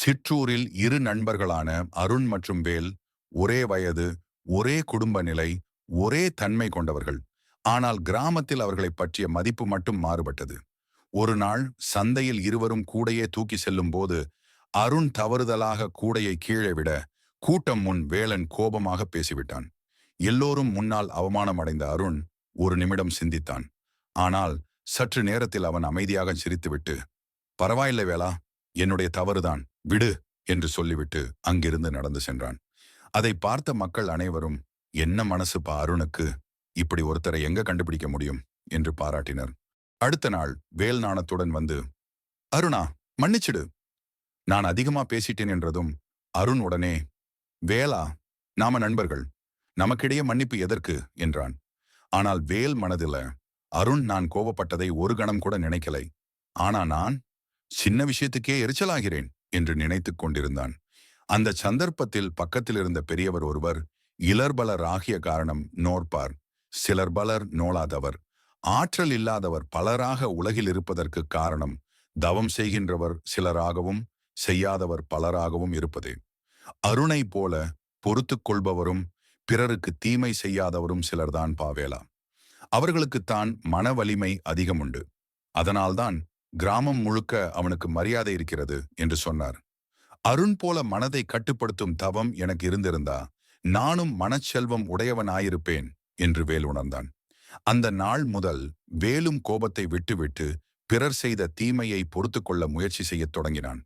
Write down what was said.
சிற்றூரில் இரு நண்பர்களான அருண் மற்றும் வேல் ஒரே வயது, ஒரே குடும்ப நிலை, ஒரே தன்மை கொண்டவர்கள். ஆனால் கிராமத்தில் அவர்களைப் பற்றிய மதிப்பு மட்டும் மாறுபட்டது. ஒரு நாள் சந்தையில் இருவரும் கூடையே தூக்கி செல்லும் போது அருண் தவறுதலாக கூடையை கீழே விட கூட்டம் முன் வேலன் கோபமாக பேசிவிட்டான். எல்லோரும் முன்னால் அவமானம் அடைந்த அருண் ஒரு நிமிடம் சிந்தித்தான். ஆனால் சற்று நேரத்தில் அவன் அமைதியாக சிரித்துவிட்டு, பரவாயில்லை வேலா, என்னுடைய தவறுதான், விடு என்று சொல்லிவிட்டு அங்கிருந்து நடந்து சென்றான். அதை பார்த்த மக்கள் அனைவரும், என்ன மனசுப்பா அருணுக்கு, இப்படி ஒருத்தரை எங்க கண்டுபிடிக்க முடியும் என்று பாராட்டினர். அடுத்த நாள் வேல் நாணத்துடன் வந்து, அருணா, மன்னிச்சிடு, நான் அதிகமா பேசிட்டேன் என்றதும் அருண் உடனே, வேலா, நாம நண்பர்கள், நமக்கிடையே மன்னிப்பு எதற்கு என்றான். ஆனால் வேல் மனதில, அருண் நான் கோபப்பட்டதை ஒரு கணம் கூட நினைக்கலை. ஆனா நான் சின்ன விஷயத்துக்கே எரிச்சலாகிறேன் என்று நினைத்துக் கொண்டிருந்தான். அந்த சந்தர்ப்பத்தில் பக்கத்தில் இருந்த பெரியவர் ஒருவர், இலர்பலர் ஆகிய காரணம் நோற்பார், சிலர் பலர் நோளாதவர், ஆற்றல் இல்லாதவர் பலராக உலகில் இருப்பதற்கு காரணம் தவம் செய்கின்றவர் சிலராகவும் செய்யாதவர் பலராகவும் இருப்பதே. அருணை போல பொறுத்துக் கொள்பவரும் பிறருக்கு தீமை செய்யாதவரும் சிலர்தான் பாவேலா. அவர்களுக்குத்தான் மன வலிமை அதிகம் உண்டு. அதனால்தான் கிராமம் முழுக்க அவனுக்கு மரியாதை இருக்கிறது என்று சொன்னார். அருண் போல மனதை கட்டுப்படுத்தும் தவம் எனக்கு இருந்திருந்தா நானும் மனச்செல்வம் உடையவனாயிருப்பேன் என்று வேல் உணர்ந்தான். அந்த நாள் முதல் வேலும் கோபத்தை விட்டுவிட்டு பிறர் செய்த தீமையை பொறுத்து கொள்ள முயற்சி செய்யத் தொடங்கினான்.